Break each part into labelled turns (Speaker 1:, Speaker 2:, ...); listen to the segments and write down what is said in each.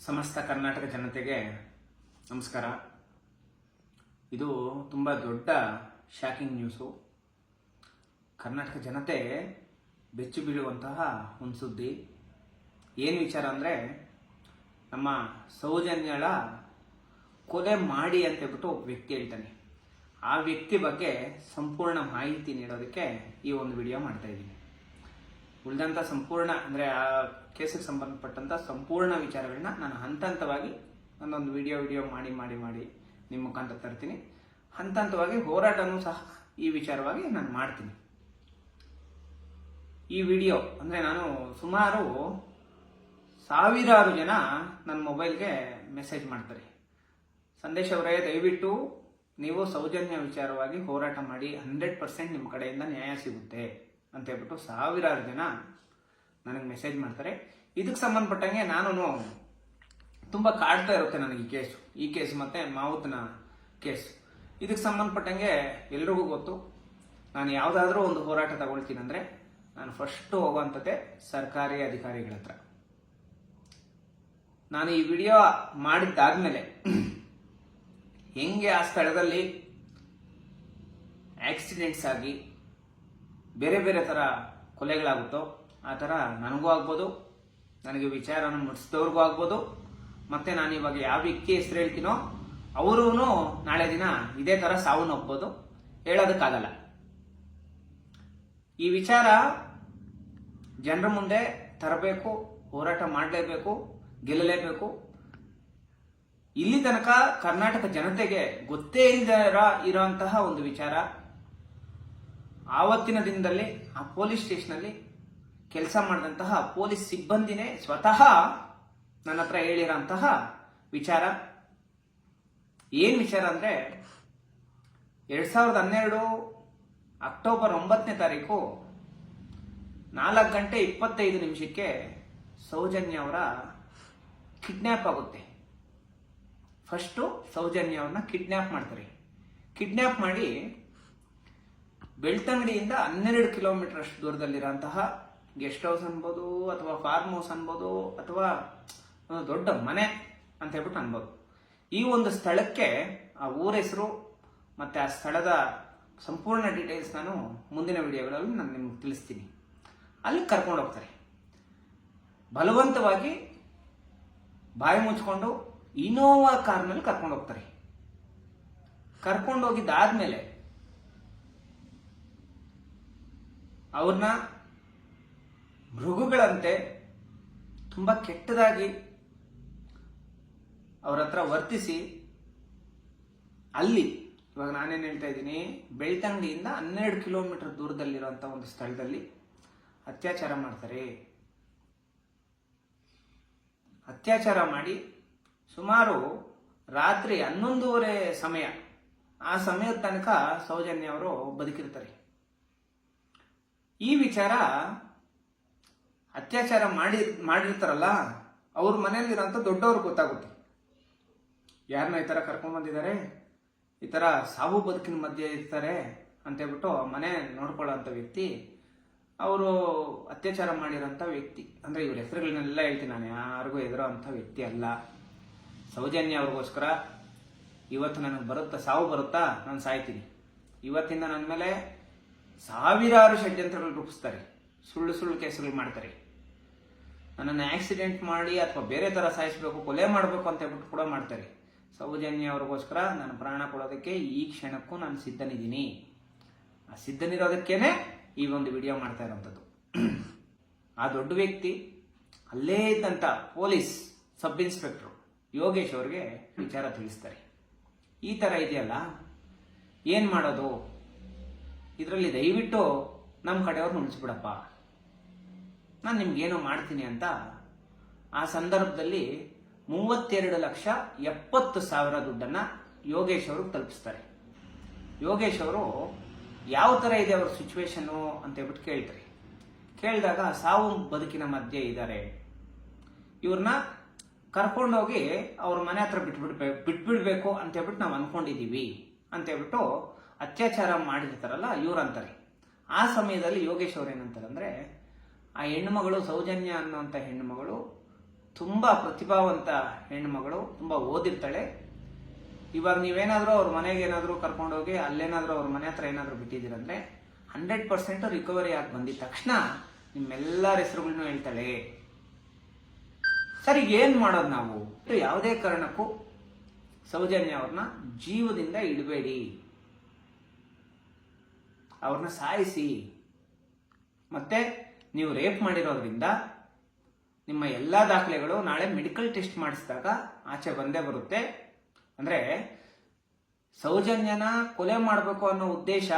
Speaker 1: ಸಮಸ್ತ ಕರ್ನಾಟಕ ಜನತೆಗೆ ನಮಸ್ಕಾರ. ಇದು ತುಂಬ ದೊಡ್ಡ ಶಾಕಿಂಗ್ ನ್ಯೂಸು. ಕರ್ನಾಟಕ ಜನತೆ ಬೆಚ್ಚು ಬೀಳುವಂತಹ ಒಂದು ಸುದ್ದಿ. ಏನು ವಿಚಾರ ಅಂದರೆ, ನಮ್ಮ ಸೌಜನ್ಯಳ ಕೊಲೆ ಮಾಡಿ ಅಂತ ಹೇಳ್ಬಿಟ್ಟು ಒಬ್ಬ ವ್ಯಕ್ತಿ ಹೇಳ್ತಾನೆ. ಆ ವ್ಯಕ್ತಿ ಬಗ್ಗೆ ಸಂಪೂರ್ಣ ಮಾಹಿತಿ ನೀಡೋದಕ್ಕೆ ಈ ಒಂದು ವಿಡಿಯೋ ಮಾಡ್ತಾ ಇದ್ದೀನಿ. ಉಳಿದಂಥ ಸಂಪೂರ್ಣ ಅಂದರೆ ಆ ಕೇಸಿಗೆ ಸಂಬಂಧಪಟ್ಟಂಥ ಸಂಪೂರ್ಣ ವಿಚಾರಗಳನ್ನ ನಾನು ಹಂತ ಹಂತವಾಗಿ ಒಂದೊಂದು ವಿಡಿಯೋ ಮಾಡಿ ನಿಮ್ಮ ಮುಖಾಂತರ ತರ್ತೀನಿ. ಹಂತ ಹಂತವಾಗಿ ಹೋರಾಟನೂ ಸಹ ಈ ವಿಚಾರವಾಗಿ ನಾನು ಮಾಡ್ತೀನಿ. ಈ ವಿಡಿಯೋ ಅಂದರೆ ನಾನು ಸುಮಾರು ಸಾವಿರಾರು ಜನ ನನ್ನ ಮೊಬೈಲ್ಗೆ ಮೆಸೇಜ್ ಮಾಡ್ತಾರೆ. ಸಂದೇಶ್ ಅವರೇ, ದಯವಿಟ್ಟು ನೀವು ಸೌಜನ್ಯ ವಿಚಾರವಾಗಿ ಹೋರಾಟ ಮಾಡಿ, 100% ನಿಮ್ಮ ಕಡೆಯಿಂದ ನ್ಯಾಯ ಸಿಗುತ್ತೆ ಅಂತ ಹೇಳ್ಬಿಟ್ಟು ಸಾವಿರಾರು ಜನ ನನಗೆ ಮೆಸೇಜ್ ಮಾಡ್ತಾರೆ. ಇದಕ್ಕೆ ಸಂಬಂಧಪಟ್ಟಂಗೆ ನಾನು ತುಂಬ ಕಾಡ್ತಾ ಇರುತ್ತೆ ನನಗೆ ಈ ಕೇಸು ಮತ್ತು ಮಾವುತನ ಕೇಸು. ಇದಕ್ಕೆ ಸಂಬಂಧಪಟ್ಟಂಗೆ ಎಲ್ರಿಗೂ ಗೊತ್ತು, ನಾನು ಯಾವುದಾದ್ರೂ ಒಂದು ಹೋರಾಟ ತಗೊಳ್ತೀನಿ ಅಂದರೆ ನಾನು ಫಸ್ಟು ಹೋಗುವಂಥದ್ದೇ ಸರ್ಕಾರಿ ಅಧಿಕಾರಿಗಳ ಹತ್ರ. ನಾನು ಈ ವಿಡಿಯೋ ಮಾಡಿದ್ದಾದ್ಮೇಲೆ ಹೆಂಗೆ ಆ ಸ್ಥಳದಲ್ಲಿ ಆಕ್ಸಿಡೆಂಟ್ಸ್ ಆಗಿ ಬೇರೆ ಬೇರೆ ಥರ ಕೊಲೆಗಳಾಗುತ್ತೋ ಆ ಥರ ನನಗೂ ಆಗ್ಬೋದು, ನನಗೆ ವಿಚಾರನ ಮುಟ್ಟಿಸಿದವ್ರಿಗೂ ಆಗ್ಬೋದು, ಮತ್ತು ನಾನು ಇವಾಗ ಯಾವ ವ್ಯಕ್ತಿ ಹೆಸರು ಹೇಳ್ತೀನೋ ಅವರೂ ನಾಳೆ ದಿನ ಇದೇ ಥರ ಸಾವನ್ನು ಒಪ್ಬೋದು. ಹೇಳೋದಕ್ಕಾಗಲ್ಲ. ಈ ವಿಚಾರ ಜನರ ಮುಂದೆ ತರಬೇಕು, ಹೋರಾಟ ಮಾಡಲೇಬೇಕು, ಗೆಲ್ಲಲೇಬೇಕು. ಇಲ್ಲಿ ತನಕ ಕರ್ನಾಟಕ ಜನತೆಗೆ ಗೊತ್ತೇ ಇರೋಂತಹ ಒಂದು ವಿಚಾರ. ಆವತ್ತಿನ ದಿನದಲ್ಲಿ ಆ ಪೊಲೀಸ್ ಸ್ಟೇಷನಲ್ಲಿ ಕೆಲಸ ಮಾಡಿದಂತಹ ಪೊಲೀಸ್ ಸಿಬ್ಬಂದಿನೇ ಸ್ವತಃ ನನ್ನ ಹತ್ರ ಹೇಳಿರೋಂತಹ ವಿಚಾರ. ಏನು ವಿಚಾರ ಅಂದರೆ, 2012 ಅಕ್ಟೋಬರ್ 9ನೇ ತಾರೀಕು 4:25 ಸೌಜನ್ಯ ಅವರ ಕಿಡ್ನ್ಯಾಪ್ ಆಗುತ್ತೆ. ಫಸ್ಟು ಸೌಜನ್ಯ ಅವ್ರನ್ನ ಕಿಡ್ನ್ಯಾಪ್ ಮಾಡ್ತಾರೆ. ಕಿಡ್ನ್ಯಾಪ್ ಮಾಡಿ ಬೆಳ್ತಂಗಡಿಯಿಂದ 12 ಕಿಲೋಮೀಟರ್ ಅಷ್ಟು ದೂರದಲ್ಲಿರೋಂತಹ ಗೆಸ್ಟ್ ಹೌಸ್ ಅನ್ಬೋದು, ಅಥವಾ ಫಾರ್ಮ್ ಹೌಸ್ ಅನ್ಬೋದು, ಅಥವಾ ಒಂದು ದೊಡ್ಡ ಮನೆ ಅಂತ ಹೇಳ್ಬಿಟ್ಟು ಅನ್ಬೋದು. ಈ ಒಂದು ಸ್ಥಳಕ್ಕೆ ಆ ಊರ ಹೆಸರು ಮತ್ತು ಆ ಸ್ಥಳದ ಸಂಪೂರ್ಣ ಡೀಟೇಲ್ಸ್ ನಾನು ಮುಂದಿನ ವಿಡಿಯೋಗಳಲ್ಲಿ ನಾನು ನಿಮ್ಗೆ ತಿಳಿಸ್ತೀನಿ. ಅಲ್ಲಿ ಕರ್ಕೊಂಡು ಹೋಗ್ತಾರೆ. ಬಲವಂತವಾಗಿ ಬಾಯಿ ಮುಚ್ಕೊಂಡು ಇನೋವಾ ಕಾರ್ನಲ್ಲಿ ಕರ್ಕೊಂಡು ಹೋಗ್ತಾರೆ. ಕರ್ಕೊಂಡು ಹೋಗಿದ್ದಾದ್ಮೇಲೆ ಅವ್ರನ್ನ ಮೃಗಗಳಂತೆ ತುಂಬ ಕೆಟ್ಟದಾಗಿ ಅವ್ರ ಹತ್ರ ವರ್ತಿಸಿ, ಅಲ್ಲಿ ಇವಾಗ ನಾನೇನು ಹೇಳ್ತಾ ಇದ್ದೀನಿ, ಬೆಳ್ತಂಗಡಿಯಿಂದ 12 ಕಿಲೋಮೀಟರ್ ದೂರದಲ್ಲಿರುವಂಥ ಒಂದು ಸ್ಥಳದಲ್ಲಿ ಅತ್ಯಾಚಾರ ಮಾಡ್ತಾರೆ. ಅತ್ಯಾಚಾರ ಮಾಡಿ ಸುಮಾರು ರಾತ್ರಿ 11:30 ಸಮಯ, ಆ ಸಮಯದ ತನಕ ಸೌಜನ್ಯ ಅವರು ಬದುಕಿರ್ತಾರೆ. ಈ ವಿಚಾರ ಅತ್ಯಾಚಾರ ಮಾಡಿರ್ತಾರಲ್ಲ ಅವ್ರ ಮನೆಯಲ್ಲಿರೋಂಥ ದೊಡ್ಡವ್ರಿಗೆ ಗೊತ್ತಾಗುತ್ತೆ. ಯಾರನ್ನ ಈ ಥರ ಕರ್ಕೊಂಡ್ ಬಂದಿದ್ದಾರೆ, ಈ ಥರ ಸಾವು ಬದುಕಿನ ಮಧ್ಯೆ ಇರ್ತಾರೆ ಅಂತ ಹೇಳ್ಬಿಟ್ಟು ಮನೆ ನೋಡ್ಕೊಳ್ಳೋಂಥ ವ್ಯಕ್ತಿ, ಅವರು ಅತ್ಯಾಚಾರ ಮಾಡಿರೋಂಥ ವ್ಯಕ್ತಿ. ಅಂದರೆ ಇವ್ರ ಹೆಸರುಗಳನ್ನೆಲ್ಲ ಹೇಳ್ತೀನಿ, ನಾನು ಯಾರಿಗೂ ಹೆದರೋ ಅಂಥ ವ್ಯಕ್ತಿ ಅಲ್ಲ. ಸೌಜನ್ಯ ಅವ್ರಿಗೋಸ್ಕರ ಇವತ್ತು ನನಗೆ ಸಾವು ಬರುತ್ತಾ, ನಾನು ಸಾಯ್ತೀನಿ. ಇವತ್ತಿಂದ ನನ್ನ ಮೇಲೆ ಸಾವಿರಾರು ಷಡ್ಯಂತ್ರಗಳು ರೂಪಿಸ್ತಾರೆ, ಸುಳ್ಳು ಕೇಸುಗಳು ಮಾಡ್ತಾರೆ. ನನ್ನನ್ನು ಆಕ್ಸಿಡೆಂಟ್ ಮಾಡಿ ಅಥವಾ ಬೇರೆ ಥರ ಸಾಯಿಸಬೇಕು, ಕೊಲೆ ಮಾಡಬೇಕು ಅಂತ ಹೇಳ್ಬಿಟ್ಟು ಕೂಡ ಮಾಡ್ತಾರೆ. ಸೌಜನ್ಯ ಅವ್ರಿಗೋಸ್ಕರ ನಾನು ಪ್ರಾಣ ಕೊಡೋದಕ್ಕೆ ಈ ಕ್ಷಣಕ್ಕೂ ನಾನು ಸಿದ್ಧನಿದ್ದೀನಿ. ಆ ಸಿದ್ಧನಿರೋದಕ್ಕೇನೆ ಈ ಒಂದು ವಿಡಿಯೋ ಮಾಡ್ತಾ ಇರೋವಂಥದ್ದು. ಆ ದೊಡ್ಡ ವ್ಯಕ್ತಿ ಅಲ್ಲೇ ಇದ್ದಂಥ ಪೊಲೀಸ್ ಸಬ್ ಇನ್ಸ್ಪೆಕ್ಟರ್ ಯೋಗೇಶ್ ಅವ್ರಿಗೆ ವಿಚಾರ ತಿಳಿಸ್ತಾರೆ. ಈ ಥರ ಇದೆಯಲ್ಲ, ಏನು ಮಾಡೋದು, ಇದರಲ್ಲಿ ದಯವಿಟ್ಟು ನಮ್ಮ ಕಡೆಯವ್ರನ್ನ ಉಳಿಸ್ಬಿಡಪ್ಪ, ನಾನು ನಿಮ್ಗೇನೋ ಮಾಡ್ತೀನಿ ಅಂತ ಆ ಸಂದರ್ಭದಲ್ಲಿ 32,70,000 ದುಡ್ಡನ್ನು ಯೋಗೇಶ್ ಅವರು ತಲುಪಿಸ್ತಾರೆ. ಯೋಗೇಶ್ ಅವರು ಯಾವ ಥರ ಇದೆ ಅವ್ರ ಸಿಚುವೇಶನು ಅಂತ ಹೇಳ್ಬಿಟ್ಟು ಕೇಳ್ತಾರೆ. ಕೇಳಿದಾಗ ಸಾವು ಬದುಕಿನ ಮಧ್ಯೆ ಇದ್ದಾರೆ, ಇವ್ರನ್ನ ಕರ್ಕೊಂಡೋಗಿ ಅವ್ರ ಮನೆ ಹತ್ರ ಬಿಟ್ಬಿಡ್ಬೇಕು ಅಂತ ಹೇಳ್ಬಿಟ್ಟು ನಾವು ಅನ್ಕೊಂಡಿದ್ದೀವಿ ಅಂತ ಹೇಳ್ಬಿಟ್ಟು ಅತ್ಯಾಚಾರ ಮಾಡಿರ್ತಾರಲ್ಲ ಇವ್ರು ಅಂತಾರೆ. ಆ ಸಮಯದಲ್ಲಿ ಯೋಗೇಶ್ ಅವ್ರು ಏನಂತಾರೆ ಅಂದರೆ, ಆ ಹೆಣ್ಣುಮಗಳು ಸೌಜನ್ಯ ಅನ್ನುವಂಥ ಹೆಣ್ಣುಮಗಳು ತುಂಬ ಪ್ರತಿಭಾವಂತ ಹೆಣ್ಮಗಳು, ತುಂಬ ಓದಿರ್ತಾಳೆ. ಇವಾಗ ನೀವೇನಾದರೂ ಅವ್ರ ಮನೆಗೆ ಏನಾದರೂ ಕರ್ಕೊಂಡೋಗಿ ಅಲ್ಲೇನಾದರೂ ಅವ್ರ ಮನೆ ಹತ್ರ ಏನಾದರೂ ಬಿಟ್ಟಿದ್ದೀರಂದ್ರೆ 100% ರಿಕವರಿ ಆಗಿ ಬಂದಿದ ತಕ್ಷಣ ನಿಮ್ಮೆಲ್ಲರ ಹೆಸರುಗಳನ್ನು ಹೇಳ್ತಾಳೆ. ಸರ್, ಈಗ ಏನು ಮಾಡೋದು ನಾವು? ಯಾವುದೇ ಕಾರಣಕ್ಕೂ ಸೌಜನ್ಯ ಅವ್ರನ್ನ ಜೀವದಿಂದ ಇಡಬೇಡಿ, ಅವ್ರನ್ನ ಸಾಯಿಸಿ. ಮತ್ತೆ ನೀವು ರೇಪ್ ಮಾಡಿರೋದ್ರಿಂದ ನಿಮ್ಮ ಎಲ್ಲ ದಾಖಲೆಗಳು ನಾಳೆ ಮೆಡಿಕಲ್ ಟೆಸ್ಟ್ ಮಾಡಿಸಿದಾಗ ಆಚೆ ಬಂದೇ ಬರುತ್ತೆ. ಅಂದ್ರೆ ಸೌಜನ್ಯನ ಕೊಲೆ ಮಾಡಬೇಕು ಅನ್ನೋ ಉದ್ದೇಶ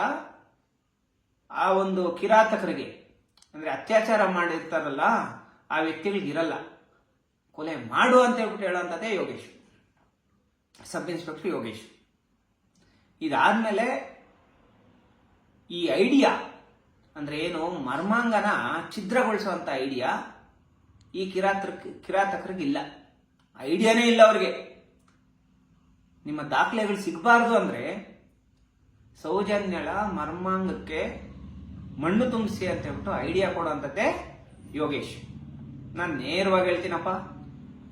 Speaker 1: ಆ ಒಂದು ಕಿರಾತಕರಿಗೆ, ಅಂದ್ರೆ ಅತ್ಯಾಚಾರ ಮಾಡಿರ್ತಾರಲ್ಲ ಆ ವ್ಯಕ್ತಿಗಳಿಗಿರಲ್ಲ. ಕೊಲೆ ಮಾಡು ಅಂತ ಹೇಳ್ಬಿಟ್ಟು ಹೇಳೋಂಥದ್ದೇ ಯೋಗೇಶ್, ಸಬ್ ಇನ್ಸ್ಪೆಕ್ಟರ್ ಯೋಗೇಶ್. ಇದಾದ್ಮೇಲೆ ಈ ಐಡಿಯಾ ಅಂದ್ರೆ ಏನು, ಮರ್ಮಾಂಗನ ಛಿದ್ರಗೊಳಿಸುವಂತ ಐಡಿಯಾ ಈ ಕಿರಾತಕರಿಗಿಲ್ಲ. ಐಡಿಯಾನೇ ಇಲ್ಲ ಅವ್ರಿಗೆ. ನಿಮ್ಮ ದಾಖಲೆಗಳು ಸಿಗಬಾರ್ದು ಅಂದ್ರೆ ಸೌಜನ್ಯಳ ಮರ್ಮಾಂಗಕ್ಕೆ ಮಣ್ಣು ತುಂಬಿಸಿ ಅಂತ ಹೇಳ್ಬಿಟ್ಟು ಐಡಿಯಾ ಕೊಡುವಂಥದ್ದೇ ಯೋಗೇಶ್. ನಾನು ನೇರವಾಗಿ ಹೇಳ್ತೀನಪ್ಪ,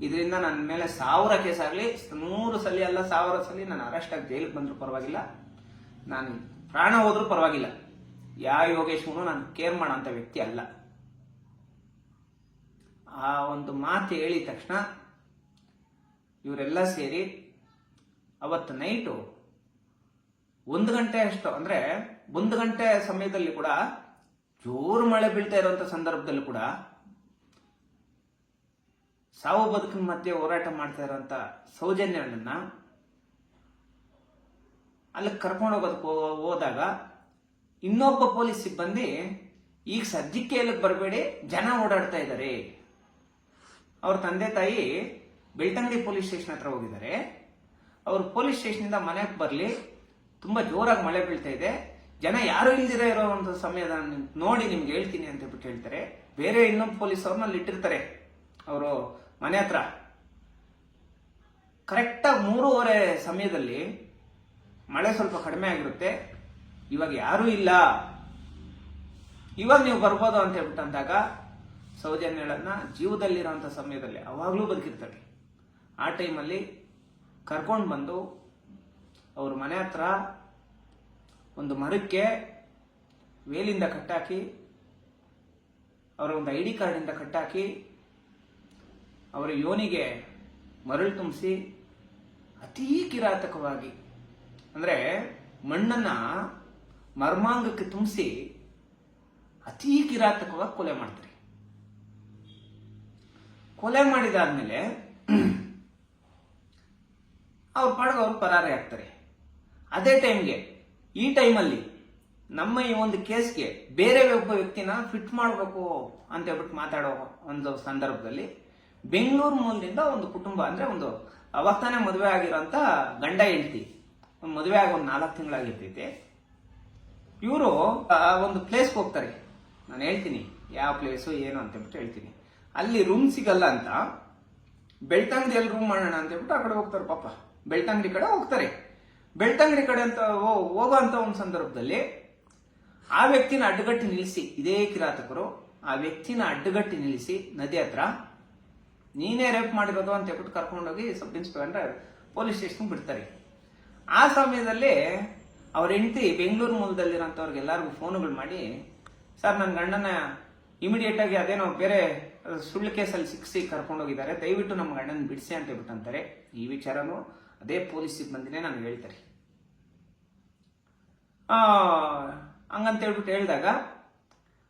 Speaker 1: ಇದರಿಂದ ನನ್ನ ಮೇಲೆ 1000 ಕೇಸ್ ಆಗಲಿ, 100 ಸಲ ಅಲ್ಲ 1000 ಸಲ ನಾನು ಅರೆಸ್ಟ್ ಆಗಿ ಜೈಲಿಗೆ ಬಂದರೂ ಪರವಾಗಿಲ್ಲ, ನಾನು ಪ್ರಾಣ ಹೋದ್ರೂ ಪರವಾಗಿಲ್ಲ. ಯಾವ ಯೋಗೇಶ್ವನು ನಾನು ಕೇರ್ ಮಾಡೋಂಥ ವ್ಯಕ್ತಿ ಅಲ್ಲ. ಆ ಒಂದು ಮಾತು ಹೇಳಿದ ತಕ್ಷಣ ಇವರೆಲ್ಲ ಸೇರಿ ಅವತ್ತು ನೈಟು 1 ಗಂಟೆ ಅಷ್ಟು, ಅಂದ್ರೆ 1 ಗಂಟೆ ಸಮಯದಲ್ಲಿ ಕೂಡ ಜೋರು ಮಳೆ ಬೀಳ್ತಾ ಇರುವಂತ ಸಂದರ್ಭದಲ್ಲೂ ಕೂಡ ಸಾವು ಬದುಕಿನ ಮಧ್ಯೆ ಹೋರಾಟ ಮಾಡ್ತಾ ಇರುವಂತ ಸೌಜನ್ಯನನ್ನ ಅಲ್ಲಿ ಕರ್ಕೊಂಡು ಹೋಗೋದಕ್ಕೆ ಹೋದಾಗ ಇನ್ನೊಬ್ಬ ಪೊಲೀಸ್ ಸಿಬ್ಬಂದಿ, ಈಗ ಸದ್ಯಕ್ಕೆ ಎಲ್ಲಿಗೆ ಬರಬೇಡಿ, ಜನ ಓಡಾಡ್ತಾ ಇದ್ದಾರೆ. ಅವ್ರ ತಂದೆ ತಾಯಿ ಬೆಳ್ತಂಗಡಿ ಪೊಲೀಸ್ ಸ್ಟೇಷನ್ ಹತ್ರ ಹೋಗಿದ್ದಾರೆ. ಅವ್ರು ಪೊಲೀಸ್ ಸ್ಟೇಷನ್ ಮನೆಗೆ ಬರಲಿ, ತುಂಬಾ ಜೋರಾಗಿ ಮಳೆ ಬೀಳ್ತಾ ಇದೆ, ಜನ ಯಾರು ಇಲ್ದಿರ ಇರೋ ಒಂದು ಸಮಯದ ನೋಡಿ ನಿಮ್ಗೆ ಹೇಳ್ತೀನಿ ಅಂತ ಹೇಳ್ಬಿಟ್ಟು ಹೇಳ್ತಾರೆ. ಬೇರೆ ಇನ್ನೊಬ್ಬ ಪೊಲೀಸ್ ಅವ್ರನ್ನ ಅಲ್ಲಿ ಇಟ್ಟಿರ್ತಾರೆ ಅವರು ಮನೆ ಹತ್ರ. ಕರೆಕ್ಟಾಗಿ 3:30 ಸಮಯದಲ್ಲಿ ಮಳೆ ಸ್ವಲ್ಪ ಕಡಿಮೆ ಆಗಿರುತ್ತೆ. ಇವಾಗ ಯಾರೂ ಇಲ್ಲ, ಇವಾಗ ನೀವು ಬರ್ಬೋದು ಅಂತ ಹೇಳ್ಬಿಟ್ಟು ಅಂದಾಗ ಸೌಜನ್ಯಳನ್ನ ಜೀವದಲ್ಲಿರೋಂಥ ಸಮಯದಲ್ಲಿ ಅವಾಗಲೂ ಬದುಕಿರ್ತಾರೆ. ಆ ಟೈಮಲ್ಲಿ ಕರ್ಕೊಂಡು ಬಂದು ಅವ್ರ ಮನೆ ಹತ್ರ ಒಂದು ಮರಕ್ಕೆ ವೇಲಿಂದ ಕಟ್ಟಾಕಿ, ಅವರ ಒಂದು ID ಕಾರ್ಡಿಂದ ಕಟ್ಟಾಕಿ, ಅವರ ಯೋನಿಗೆ ಮರಳು ತುಂಬಿಸಿ ಅತೀ ಕಿರಾತಕವಾಗಿ, ಅಂದ್ರೆ ಮಣ್ಣನ್ನ ಮರ್ಮಾಂಗಕ್ಕೆ ತುಂಬಿಸಿ ಅತೀ ಕಿರಾತಕವಾಗಿ ಕೊಲೆ ಮಾಡ್ತಾರೆ. ಕೊಲೆ ಮಾಡಿದಾದ್ಮೇಲೆ ಅವ್ರ ಪಾಡ್ಗೆ ಅವ್ರು ಪರಾರಿ ಆಗ್ತಾರೆ. ಅದೇ ಟೈಮ್ಗೆ, ಈ ಟೈಮಲ್ಲಿ ನಮ್ಮ ಈ ಒಂದು ಕೇಸ್ಗೆ ಬೇರೆ ಒಬ್ಬ ವ್ಯಕ್ತಿನ ಫಿಟ್ ಮಾಡಬೇಕು ಅಂತ ಹೇಳ್ಬಿಟ್ಟು ಮಾತಾಡೋ ಒಂದು ಸಂದರ್ಭದಲ್ಲಿ ಬೆಂಗಳೂರು ಮೂಲದಿಂದ ಒಂದು ಕುಟುಂಬ, ಅಂದ್ರೆ ಒಂದು ಅವಾಗ ತಾನೇ ಮದುವೆ ಆಗಿರೋಂಥ ಗಂಡ ಹೆಂಡತಿ, ಮದುವೆ ಆಗಿ ಒಂದು 4 ತಿಂಗಳಾಗಿರ್ತೈತೆ. ಇವರು ಒಂದು ಪ್ಲೇಸ್ಗೆ ಹೋಗ್ತಾರೆ. ನಾನು ಹೇಳ್ತೀನಿ ಯಾವ ಪ್ಲೇಸು ಏನು ಅಂತ ಹೇಳ್ಬಿಟ್ಟು ಹೇಳ್ತೀನಿ. ಅಲ್ಲಿ ರೂಮ್ ಸಿಗಲ್ಲ ಅಂತ ಬೆಳ್ತಂಗಡಿಯಲ್ಲಿ ರೂಮ್ ಮಾಡೋಣ ಅಂತ ಹೇಳ್ಬಿಟ್ಟು ಆ ಕಡೆ ಹೋಗ್ತಾರೆ. ಪಾಪ ಬೆಳ್ತಂಗಡಿ ಕಡೆ ಹೋಗ್ತಾರೆ. ಬೆಳ್ತಂಗಡಿ ಕಡೆ ಅಂತ ಹೋಗೋ ಅಂತ ಒಂದು ಸಂದರ್ಭದಲ್ಲಿ ಆ ವ್ಯಕ್ತಿನ ಅಡ್ಡಗಟ್ಟಿ ನಿಲ್ಲಿಸಿ, ಇದೇ ಕಿರಾತಕರು ಆ ವ್ಯಕ್ತಿನ ಅಡ್ಡಗಟ್ಟಿ ನಿಲ್ಲಿಸಿ ನದಿ ಹತ್ರ ನೀನೇ ರೇಪ್ ಮಾಡಿರೋದು ಅಂತ ಹೇಳ್ಬಿಟ್ಟು ಕರ್ಕೊಂಡೋಗಿ ಸಬ್ ಇನ್ಸ್ಪೆಕ್ಟರ್ ಪೊಲೀಸ್ ಸ್ಟೇಷನ್ ಬಿಡ್ತಾರೆ. ಆ ಸಮಯದಲ್ಲಿ ಅವ್ರ ಹೆಂಡತಿ ಬೆಂಗಳೂರು ಮೂಲದಲ್ಲಿರೋಂಥವ್ರಿಗೆ ಎಲ್ಲರಿಗೂ ಫೋನ್ಗಳು ಮಾಡಿ, ಸರ್ ನನ್ನ ಗಂಡನ ಇಮಿಡಿಯೇಟ್ ಆಗಿ ಅದೇನೋ ಬೇರೆ ಸುಳ್ಳು ಕೇಸಲ್ಲಿ ಸಿಕ್ಕಿಸಿ ಕರ್ಕೊಂಡೋಗಿದ್ದಾರೆ, ದಯವಿಟ್ಟು ನಮ್ಮ ಗಂಡನ ಬಿಡಿಸಿ ಅಂತ ಹೇಳ್ಬಿಟ್ಟು ಅಂತಾರೆ. ಈ ವಿಚಾರನೂ ಅದೇ ಪೊಲೀಸ್ ಸಿಬ್ಬಂದಿನೇ ನನಗೆ ಹೇಳ್ತಾರೆ. ಹಂಗಂತ ಹೇಳ್ಬಿಟ್ಟು ಹೇಳಿದಾಗ,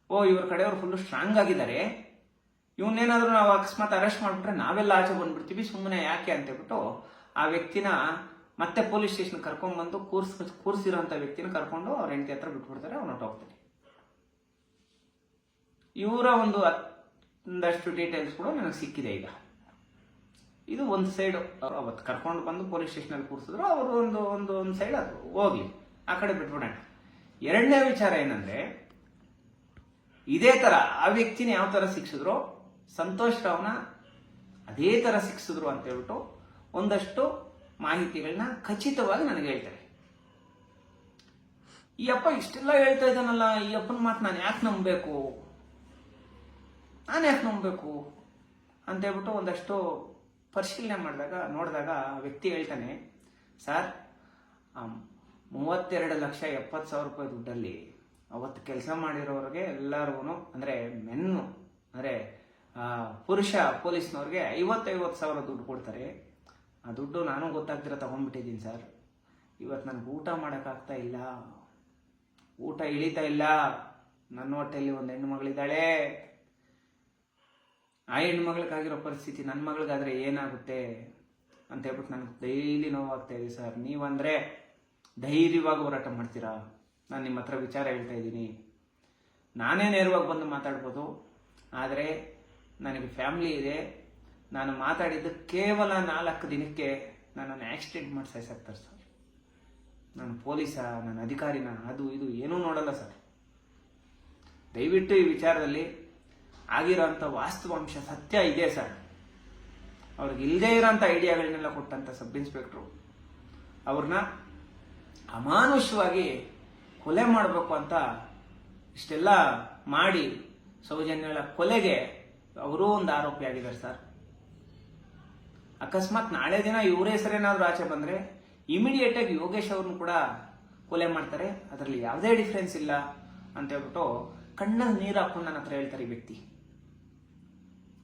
Speaker 1: ಓ ಇವ್ರ ಕಡೆಯವ್ರು ಫುಲ್ಲು ಸ್ಟ್ರಾಂಗ್ ಆಗಿದ್ದಾರೆ, ಇವನ್ನೇನಾದ್ರೂ ನಾವು ಅಕಸ್ಮಾತ್ ಅರೆಸ್ಟ್ ಮಾಡಿಬಿಟ್ರೆ ನಾವೆಲ್ಲ ಆಚೆ ಬಂದ್ಬಿಡ್ತೀವಿ, ಸುಮ್ಮನೆ ಯಾಕೆ ಅಂತ ಹೇಳ್ಬಿಟ್ಟು ಆ ವ್ಯಕ್ತಿನ ಮತ್ತೆ ಪೊಲೀಸ್ ಸ್ಟೇಷನ್ ಕರ್ಕೊಂಡ್ಬಂದು ಕೂರಿಸಿರೋಂಥ ವ್ಯಕ್ತಿನ ಕರ್ಕೊಂಡು ಅವ್ರ ಹೆಂಡತಿ ಹತ್ರ ಬಿಟ್ಬಿಡ್ತಾರೆ. ಅವ್ನು ಹೊರಟೋಗ್ತಾನೆ. ಇವರ ಒಂದಷ್ಟು ಡೀಟೇಲ್ಸ್ ಕೂಡ ನನಗೆ ಸಿಕ್ಕಿದೆ. ಈಗ ಇದು ಒಂದು ಸೈಡ್, ಅವ್ರು ಅವತ್ತು ಕರ್ಕೊಂಡು ಬಂದು ಪೊಲೀಸ್ ಸ್ಟೇಷನಲ್ಲಿ ಕೂರಿಸಿದ್ರು, ಅವರು ಒಂದು ಸೈಡ್ ಅದು ಹೋಗ್ಲಿ, ಆ ಕಡೆ ಬಿಟ್ಬಿಡೋಣ. ಎರಡನೇ ವಿಚಾರ ಏನಂದ್ರೆ, ಇದೇ ತರ ಆ ವ್ಯಕ್ತಿನ ಯಾವ ತರ ಶಿಕ್ಷಿದ್ರು, ಸಂತೋಷ್ ರಾವ್ನ ಅದೇ ತರ ಶಿಕ್ಷಿದ್ರು ಅಂತ ಹೇಳ್ಬಿಟ್ಟು ಒಂದಷ್ಟು ಮಾಹಿತಿಗಳನ್ನ ಖಚಿತವಾಗಿ ನನಗೆ ಹೇಳ್ತಾರೆ. ಈ ಅಪ್ಪ ಇಷ್ಟೆಲ್ಲ ಹೇಳ್ತಾ ಇದ್ದಾನಲ್ಲ, ಈ ಅಪ್ಪನ ಮಾತು ನಾನು ಯಾಕೆ ನಂಬಬೇಕು? ಅಂತೇಳ್ಬಿಟ್ಟು ಒಂದಷ್ಟು ಪರಿಶೀಲನೆ ನೋಡಿದಾಗ ಆ ವ್ಯಕ್ತಿ ಹೇಳ್ತಾನೆ, ಸರ್ 32,70,000 ರೂಪಾಯಿ ದುಡ್ಡಲ್ಲಿ ಅವತ್ತು ಕೆಲಸ ಮಾಡಿರೋರಿಗೆ ಎಲ್ಲರಿಗೂ ಅಂದರೆ ಮೆನ್ನು ಅಂದರೆ ಪುರುಷ ಪೊಲೀಸ್ನವ್ರಿಗೆ 50,000 ದುಡ್ಡು ಕೊಡ್ತಾರೆ. ಆ ದುಡ್ಡು ನಾನು ಗೊತ್ತಾಗ್ತಿರ ತಗೊಂಡ್ಬಿಟ್ಟಿದ್ದೀನಿ ಸರ್. ಇವತ್ತು ನನಗೆ ಊಟ ಮಾಡೋಕ್ಕಾಗ್ತಾ ಇಲ್ಲ, ಊಟ ಇಳಿತಾ ಇಲ್ಲ. ನನ್ನ ಹೊಟ್ಟೆಯಲ್ಲಿ ಒಂದು ಹೆಣ್ಣು ಮಗಳಿದ್ದಾಳೆ. ಆ ಹೆಣ್ಣು ಮಗಳಿಗಾಗಿರೋ ಪರಿಸ್ಥಿತಿ ನನ್ನ ಮಗಳಿಗಾದ್ರೆ ಏನಾಗುತ್ತೆ ಅಂತ ಹೇಳ್ಬಿಟ್ಟು ನನಗೆ ಡೈಲಿ ನೋವಾಗ್ತಾ ಇದೆ ಸರ್. ನೀವಂದರೆ ಧೈರ್ಯವಾಗಿ ಹೋರಾಟ ಮಾಡ್ತೀರಾ. ನಾನು ನಿಮ್ಮ ಹತ್ರ ವಿಚಾರ ಹೇಳ್ತಾ ಇದ್ದೀನಿ. ನಾನೇ ನೇರವಾಗಿ ಬಂದು ಮಾತಾಡ್ಬೋದು, ಆದರೆ ನನಗೆ ಫ್ಯಾಮಿಲಿ ಇದೆ. ನಾನು ಮಾತಾಡಿದ್ದು ಕೇವಲ 4 ದಿನಕ್ಕೆ ನನ್ನನ್ನು ಆಕ್ಸಿಡೆಂಟ್ ಮಾಡಿ ಸಾಯಿಸಾಕ್ತಾರೆ ಸರ್. ನಾನು ಪೊಲೀಸ, ನಾನು ಅಧಿಕಾರಿನ, ಅದು ಇದು ಏನೂ ನೋಡಲ್ಲ ಸರ್. ದಯವಿಟ್ಟು ಈ ವಿಚಾರದಲ್ಲಿ ಆಗಿರೋಂಥ ವಾಸ್ತವಾಂಶ ಸತ್ಯ ಇದೆ ಸರ್. ಅವ್ರಿಗೆ ಇಲ್ಲದೇ ಇರೋಂಥ ಐಡಿಯಾಗಳನ್ನೆಲ್ಲ ಕೊಟ್ಟಂಥ ಸಬ್ ಇನ್ಸ್ಪೆಕ್ಟ್ರು ಅವ್ರನ್ನ ಅಮಾನುಷವಾಗಿ ಕೊಲೆ ಮಾಡಬೇಕು ಅಂತ ಇಷ್ಟೆಲ್ಲ ಮಾಡಿ ಸೌಜನ್ಯಳ ಕೊಲೆಗೆ ಅವರೂ ಒಂದು ಆರೋಪಿ ಆಗಿದ್ದಾರೆ ಸರ್. ಅಕಸ್ಮಾತ್ ನಾಳೆ ದಿನ ಇವರ ಹೆಸರೇನಾದ್ರೂ ಆಚೆ ಬಂದರೆ ಇಮಿಡಿಯೇಟ್ ಆಗಿ ಯೋಗೇಶ್ ಅವ್ರನ್ನ ಕೂಡ ಕೊಲೆ ಮಾಡ್ತಾರೆ. ಅದರಲ್ಲಿ ಯಾವುದೇ ಡಿಫ್ರೆನ್ಸ್ ಇಲ್ಲ ಅಂತ ಹೇಳ್ಬಿಟ್ಟು ಕಣ್ಣಲ್ಲಿ ನೀರು ಹಾಕೊಂಡು ನನ್ನ ಹತ್ರ ಹೇಳ್ತಾರೆ ಈ ವ್ಯಕ್ತಿ.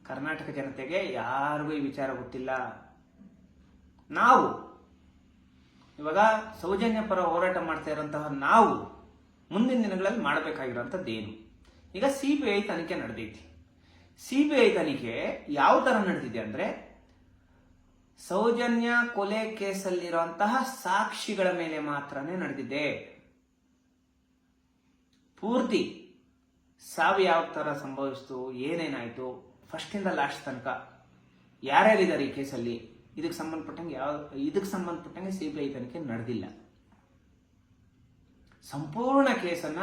Speaker 1: ಕರ್ನಾಟಕ ಜನತೆಗೆ ಯಾರಿಗೂ ಈ ವಿಚಾರ ಗೊತ್ತಿಲ್ಲ. ನಾವು ಇವಾಗ ಸೌಜನ್ಯ ಪರ ಹೋರಾಟ ಮಾಡ್ತಾ ಇರೋಂತಹ ನಾವು ಮುಂದಿನ ದಿನಗಳಲ್ಲಿ ಮಾಡಬೇಕಾಗಿರೋಂಥದ್ದೇನು? ಈಗ CBI ತನಿಖೆ ನಡೆದೈತಿ. CBI ತನಿಖೆ ಯಾವ ತರ ನಡೆದಿದೆ ಅಂದ್ರೆ, ಸೌಜನ್ಯ ಕೊಲೆ ಕೇಸಲ್ಲಿರುವಂತಹ ಸಾಕ್ಷಿಗಳ ಮೇಲೆ ಮಾತ್ರನೇ ನಡೆದಿದೆ. ಪೂರ್ತಿ ಸಾವು ಯಾವ ತರ ಸಂಭವಿಸ್ತು, ಏನೇನಾಯ್ತು, ಫಸ್ಟ್ ಇಂದ ಲಾಸ್ಟ್ ತನಕ ಯಾರ್ಯಾರಿದ್ದಾರೆ ಈ ಕೇಸಲ್ಲಿ, ಇದಕ್ಕೆ ಸಂಬಂಧಪಟ್ಟಂಗೆ CBI ತನಿಖೆ ನಡೆದಿಲ್ಲ. ಸಂಪೂರ್ಣ ಕೇಸನ್ನ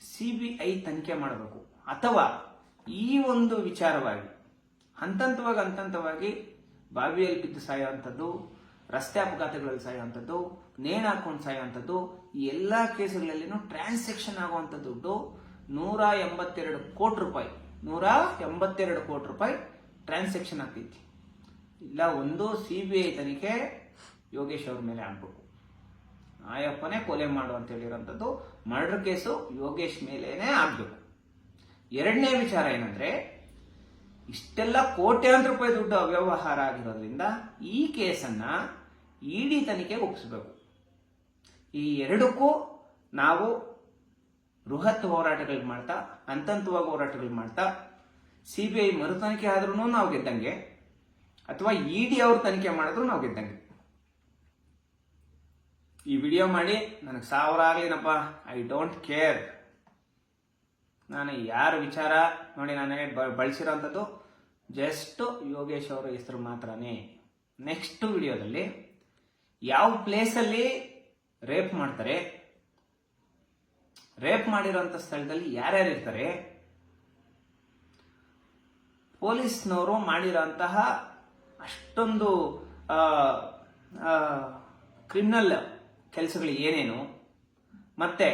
Speaker 1: CBI ತನಿಖೆ ಮಾಡಬೇಕು. ಅಥವಾ ಈ ಒಂದು ವಿಚಾರವಾಗಿ ಹಂತವಾಗಿ ಬಾವಿಯಲ್ಲಿ ಬಿದ್ದು ಸಾಯುವಂಥದ್ದು, ರಸ್ತೆ ಅಪಘಾತಗಳಲ್ಲಿ ಸಾಯುವಂಥದ್ದು, ನೇಣು ಹಾಕೊಂಡು ಸಾಯುವಂಥದ್ದು, ಈ ಎಲ್ಲ ಕೇಸುಗಳಲ್ಲಿನೂ ಟ್ರಾನ್ಸಾಕ್ಷನ್ ಆಗುವಂಥ ದುಡ್ಡು 182 ಕೋಟಿ ರೂಪಾಯಿ 182 ಕೋಟಿ ರೂಪಾಯಿ ಟ್ರಾನ್ಸಾಕ್ಷನ್ ಆಗ್ತೈತಿ. ಇಲ್ಲ ಒಂದು CBI ತನಿಖೆ ಯೋಗೇಶ್ ಅವ್ರ ಮೇಲೆ ಆಗ್ಬೇಕು. ಆಯಪ್ಪನೇ ಕೊಲೆ ಮಾಡು ಅಂತ ಹೇಳಿರೋಂಥದ್ದು ಮರ್ಡರ್ ಕೇಸು ಯೋಗೇಶ್ ಮೇಲೇನೆ ಆಗ್ಬೇಕು. ಎರಡನೇ ವಿಚಾರ ಏನಂದ್ರೆ, ಇಷ್ಟೆಲ್ಲ ಕೋಟ್ಯಾಂತರ ರೂಪಾಯಿ ದುಡ್ಡು ಅವ್ಯವಹಾರ ಆಗಿರೋದ್ರಿಂದ ಈ ಕೇಸನ್ನ ED ತನಿಖೆಗೆ ಒಪ್ಪಿಸಬೇಕು. ಈ ಎರಡಕ್ಕೂ ನಾವು ಬೃಹತ್ ಹೋರಾಟಗಳು ಮಾಡ್ತಾ, ಹಂತವಾಗಿ ಹೋರಾಟಗಳು ಮಾಡ್ತಾ, CBI ಮರು ತನಿಖೆ ಆದ್ರೂ ನಾವು ಗೆದ್ದಂಗೆ, ಅಥವಾ ED ಅವ್ರ ತನಿಖೆ ಮಾಡಿದ್ರು ನಾವು ಗೆದ್ದಂಗೆ. ಈ ವಿಡಿಯೋ ಮಾಡಿ ನನಗೆ 1000 ಆಗ್ಲಿನಪ್ಪ, ಐ ಡೋಂಟ್ ಕೇರ್. ನಾನು ಯಾರ ವಿಚಾರ ನೋಡಿ ನನಗೆ ಬಳಸಿರೋಂಥದ್ದು ಜಸ್ಟ್ ಯೋಗೇಶ್ ಅವರ ಹೆಸರು ಮಾತ್ರನೇ. ನೆಕ್ಸ್ಟ್ ವಿಡಿಯೋದಲ್ಲಿ ಯಾವ ಪ್ಲೇಸಲ್ಲಿ ರೇಪ್ ಮಾಡ್ತಾರೆ, ರೇಪ್ ಮಾಡಿರೋಂಥ ಸ್ಥಳದಲ್ಲಿ ಯಾರ್ಯಾರು ಇರ್ತಾರೆ, ಪೊಲೀಸ್ನವರು ಮಾಡಿರೋಂತಹ ಅಷ್ಟೊಂದು ಕ್ರಿಮಿನಲ್ ಕೆಲಸಗಳು ಏನೇನು, ಮತ್ತೆ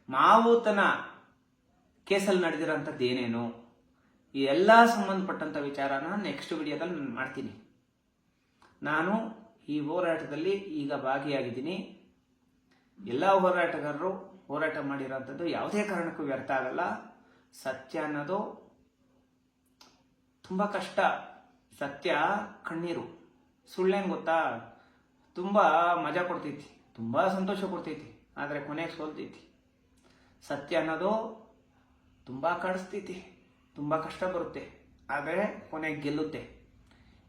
Speaker 1: ಮಾವುತನ ಕೇಸಲ್ಲಿ ನಡೆದಿರೋಂಥದ್ದು ಏನೇನು, ಈ ಎಲ್ಲ ಸಂಬಂಧಪಟ್ಟಂಥ ವಿಚಾರನ ನೆಕ್ಸ್ಟ್ ವಿಡಿಯೋದಲ್ಲಿ ನಾನು ಮಾಡ್ತೀನಿ. ನಾನು ಈ ಹೋರಾಟದಲ್ಲಿ ಈಗ ಭಾಗಿಯಾಗಿದ್ದೀನಿ. ಎಲ್ಲ ಹೋರಾಟಗಾರರು ಹೋರಾಟ ಮಾಡಿರೋಂಥದ್ದು ಯಾವುದೇ ಕಾರಣಕ್ಕೂ ವ್ಯರ್ಥ ಆಗಲ್ಲ. ಸತ್ಯ ಅನ್ನೋದು ತುಂಬ ಕಷ್ಟ. ಸತ್ಯ ಕಣ್ಣೀರು. ಸುಳ್ಳೇನು ಗೊತ್ತಾ, ತುಂಬ ಮಜಾ ಕೊಡ್ತೈತಿ, ತುಂಬ ಸಂತೋಷ ಕೊಡ್ತೈತಿ, ಆದರೆ ಕೊನೆಗೆ ಸೋಲ್ತೈತಿ. ಸತ್ಯ ಅನ್ನೋದು ತುಂಬ ಕಾಡಿಸ್ತೈತಿ, ತುಂಬ ಕಷ್ಟ ಬರುತ್ತೆ, ಆದರೆ ಕೊನೆಗೆ ಗೆಲ್ಲುತ್ತೆ.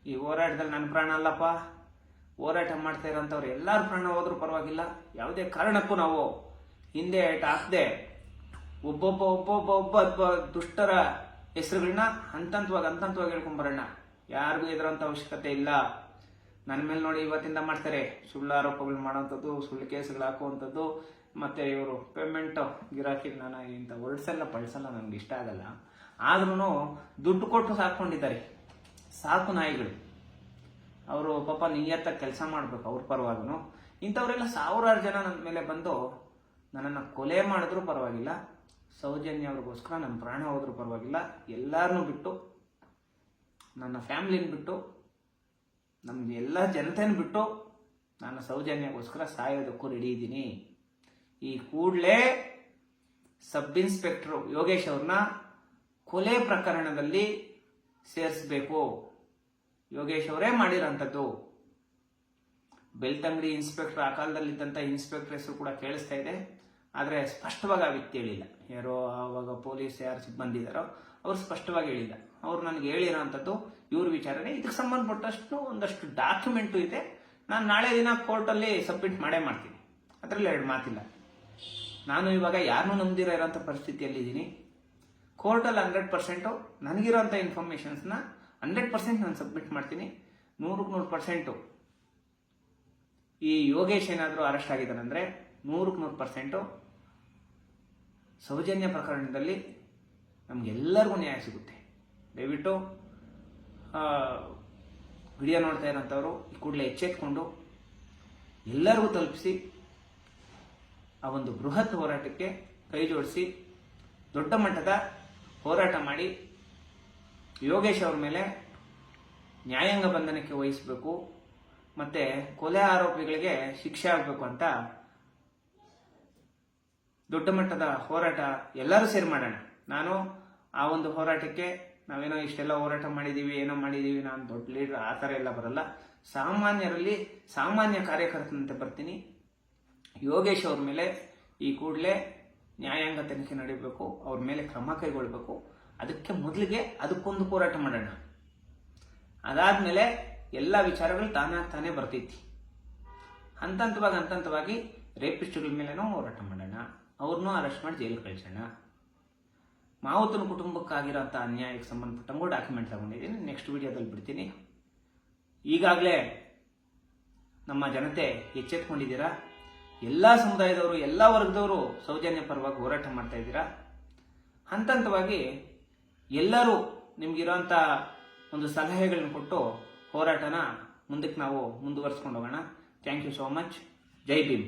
Speaker 1: ಈ ಹೋರಾಟದಲ್ಲಿ ನನ್ನ ಪ್ರಾಣ ಅಲ್ಲಪ್ಪ. ಹೋರಾಟ ಮಾಡ್ತಾ ಇರೋಂಥವ್ರು ಎಲ್ಲರ ಪ್ರಾಣ ಹೋದ್ರೂ ಪರವಾಗಿಲ್ಲ. ಯಾವುದೇ ಕಾರಣಕ್ಕೂ ನಾವು ಹಿಂದೆ ಹಾಕದೆ ಒಬ್ಬೊಬ್ಬ ದುಷ್ಟರ ಹೆಸರುಗಳನ್ನ ಹಂತವಾಗಿ ಹೇಳ್ಕೊಂಬರೋಣ. ಯಾರಿಗೂ ಎದುರಂಥ ಅವಶ್ಯಕತೆ ಇಲ್ಲ. ನನ್ನ ಮೇಲೆ ನೋಡಿ ಇವತ್ತಿಂದ ಮಾಡ್ತಾರೆ ಸುಳ್ಳು ಆರೋಪಗಳು ಮಾಡೋವಂಥದ್ದು, ಸುಳ್ಳು ಕೇಸುಗಳು ಹಾಕುವಂಥದ್ದು, ಮತ್ತೆ ಇವರು ಪೇಮೆಂಟ್ ಗಿರಾಕಿ. ನಾನು ಇಂಥ ವರ್ಡ್ಸೆಲ್ಲ ಬಳಸಲ್ಲ, ನನಗೆ ಇಷ್ಟ ಆಗಲ್ಲ. ಆದ್ರೂ ದುಡ್ಡು ಕೊಟ್ಟು ಸಾಕೊಂಡಿದ್ದಾರೆ ಸಾಕು ನಾಯಿಗಳು. ಅವರು ಪಾಪ ನಿಯತ್ತಾಗಿ ಕೆಲಸ ಮಾಡ್ಬೇಕು ಅವ್ರ ಪರವಾಗೂ. ಇಂಥವರೆಲ್ಲ 1000 ಜನ ನನ್ನ ಮೇಲೆ ಬಂದು ನನ್ನನ್ನು ಕೊಲೆ ಮಾಡಿದ್ರೂ ಪರವಾಗಿಲ್ಲ, ಸೌಜನ್ಯ ಅವ್ರಿಗೋಸ್ಕರ ನನ್ನ ಪ್ರಾಣ ಹೋದ್ರೂ ಪರವಾಗಿಲ್ಲ, ಎಲ್ಲರನ್ನೂ ಬಿಟ್ಟು ನನ್ನ ಫ್ಯಾಮಿಲಿನ ಬಿಟ್ಟು ನಮ್ಮ ಎಲ್ಲ ಜನತೆನ ಬಿಟ್ಟು ನಾನು ಸೌಜನ್ಯಕ್ಕೋಸ್ಕರ ಸಾಯೋದಕ್ಕೂ ರೆಡಿ ಇದ್ದೀನಿ. ಈ ಕೂಡಲೇ ಸಬ್ ಇನ್ಸ್ಪೆಕ್ಟರ್ ಯೋಗೇಶ್ ಅವ್ರನ್ನ ಕೊಲೆ ಪ್ರಕರಣದಲ್ಲಿ ಸೇರಿಸಬೇಕು. ಯೋಗೇಶ್ ಅವರೇ ಮಾಡಿರೋಂಥದ್ದು. ಬೆಳ್ತಂಗಡಿ ಇನ್ಸ್ಪೆಕ್ಟರ್, ಆ ಕಾಲದಲ್ಲಿದ್ದಂಥ ಇನ್ಸ್ಪೆಕ್ಟರ್ ಹೆಸರು ಕೂಡ ಕೇಳಿಸ್ತಾ ಇದೆ, ಆದರೆ ಸ್ಪಷ್ಟವಾಗಿ ಆ ವ್ಯಕ್ತಿ ಹೇಳಿಲ್ಲ. ಯಾರೋ ಆವಾಗ ಪೊಲೀಸ್ ಯಾರು ಸಿಬ್ಬಂದಿ ಇದ್ದಾರೋ ಅವ್ರು ಸ್ಪಷ್ಟವಾಗಿ ಹೇಳಿಲ್ಲ. ಅವ್ರು ನನಗೆ ಹೇಳಿರೋ ಅಂಥದ್ದು ಇವ್ರ ವಿಚಾರನೆ. ಇದಕ್ಕೆ ಸಂಬಂಧಪಟ್ಟಷ್ಟು ಒಂದಷ್ಟು ಡಾಕ್ಯುಮೆಂಟು ಇದೆ. ನಾನು ನಾಳೆ ದಿನ ಕೋರ್ಟಲ್ಲಿ ಸಬ್ಮಿಟ್ ಮಾಡೇ ಮಾಡ್ತೀನಿ, ಅದರಲ್ಲಿ ಎರಡು ಮಾತಿಲ್ಲ. ನಾನು ಇವಾಗ ಯಾರನ್ನೂ ನಂಬಿದಿರೋ ಇರೋಂಥ ಪರಿಸ್ಥಿತಿಯಲ್ಲಿದ್ದೀನಿ. ಕೋರ್ಟಲ್ಲಿ 100% ನನಗಿರೋಂಥ ಇನ್ಫಾರ್ಮೇಷನ್ಸ್ನ 100% ನಾನು ಸಬ್ಮಿಟ್ ಮಾಡ್ತೀನಿ. 100% ಈ ಯೋಗೇಶ್ ಏನಾದರೂ ಅರೆಸ್ಟ್ ಆಗಿದ್ದಾನಂದರೆ 100% ಸೌಜನ್ಯ ಪ್ರಕರಣದಲ್ಲಿ ನಮಗೆಲ್ಲರಿಗೂ ನ್ಯಾಯ ಸಿಗುತ್ತೆ. ದಯವಿಟ್ಟು ವಿಡಿಯೋ ನೋಡ್ತಾ ಇರೋಂಥವ್ರು ಈ ಕೂಡಲೇ ಎಚ್ಚೆತ್ಕೊಂಡು ಎಲ್ಲರಿಗೂ ತಲುಪಿಸಿ ಆ ಒಂದು ಬೃಹತ್ ಹೋರಾಟಕ್ಕೆ ಕೈ ಜೋಡಿಸಿ ದೊಡ್ಡ ಮಟ್ಟದ ಹೋರಾಟ ಮಾಡಿ ಯೋಗೇಶ್ ಅವ್ರ ಮೇಲೆ ನ್ಯಾಯಾಂಗ ಬಂಧನಕ್ಕೆ ವಹಿಸಬೇಕು, ಮತ್ತೆ ಕೊಲೆ ಆರೋಪಿಗಳಿಗೆ ಶಿಕ್ಷೆ ಆಗಬೇಕು ಅಂತ ದೊಡ್ಡ ಮಟ್ಟದ ಹೋರಾಟ ಎಲ್ಲರೂ ಸೇರಿ ಮಾಡೋಣ. ನಾನು ಆ ಒಂದು ಹೋರಾಟಕ್ಕೆ ನಾವೇನೋ ಇಷ್ಟೆಲ್ಲ ಹೋರಾಟ ಮಾಡಿದ್ದೀವಿ, ಏನೋ ಮಾಡಿದ್ದೀವಿ, ನಾನು ದೊಡ್ಡ ಲೀಡರ್ ಆ ಥರ ಎಲ್ಲ ಬರಲ್ಲ. ಸಾಮಾನ್ಯರಲ್ಲಿ ಸಾಮಾನ್ಯ ಕಾರ್ಯಕರ್ತನಂತೆ ಬರ್ತೀನಿ. ಯೋಗೇಶ್ ಅವ್ರ ಮೇಲೆ ಈ ಕೂಡಲೇ ನ್ಯಾಯಾಂಗ ತನಿಖೆ ನಡೀಬೇಕು, ಅವ್ರ ಮೇಲೆ ಕ್ರಮ ಕೈಗೊಳ್ಬೇಕು. ಅದಕ್ಕೆ ಮೊದಲಿಗೆ ಅದಕ್ಕೊಂದು ಹೋರಾಟ ಮಾಡೋಣ. ಅದಾದ್ಮೇಲೆ ಎಲ್ಲ ವಿಚಾರಗಳು ತಾನೇ ಬರ್ತೈತಿ. ಹಂತವಾಗಿ ರೇಪಿಸ್ಟ್ಗಳ ಮೇಲೇನೂ ಹೋರಾಟ ಮಾಡೋಣ, ಅವ್ರನ್ನೂ ಅರೆಸ್ಟ್ ಮಾಡಿ ಜೈಲಿಗೆ ಕಳಿಸೋಣ. ಮಾವುತನ ಕುಟುಂಬಕ್ಕಾಗಿರೋಂಥ ಅನ್ಯಾಯಕ್ಕೆ ಸಂಬಂಧಪಟ್ಟಂಗೂ ಡಾಕ್ಯುಮೆಂಟ್ ತಗೊಂಡಿದ್ದೀನಿ, ನೆಕ್ಸ್ಟ್ ವಿಡಿಯೋದಲ್ಲಿ ಬಿಡ್ತೀನಿ. ಈಗಾಗಲೇ ನಮ್ಮ ಜನತೆ ಎಚ್ಚೆತ್ಕೊಂಡಿದ್ದೀರಾ. ಎಲ್ಲ ಸಮುದಾಯದವರು, ಎಲ್ಲ ವರ್ಗದವರು ಸೌಜನ್ಯ ಪರವಾಗಿ ಹೋರಾಟ ಮಾಡ್ತಾ ಇದ್ದೀರಾ. ಹಂತವಾಗಿ ಎಲ್ಲರೂ ನಿಮ್ಗಿರೋಂಥ ಒಂದು ಸಲಹೆಗಳನ್ನ ಕೊಟ್ಟು ಹೋರಾಟನ ಮುಂದಕ್ಕೆ ನಾವು ಮುಂದುವರಿಸ್ಕೊಂಡು ಹೋಗೋಣ. Thank you so much. ಜೈ ಭೀಮ್.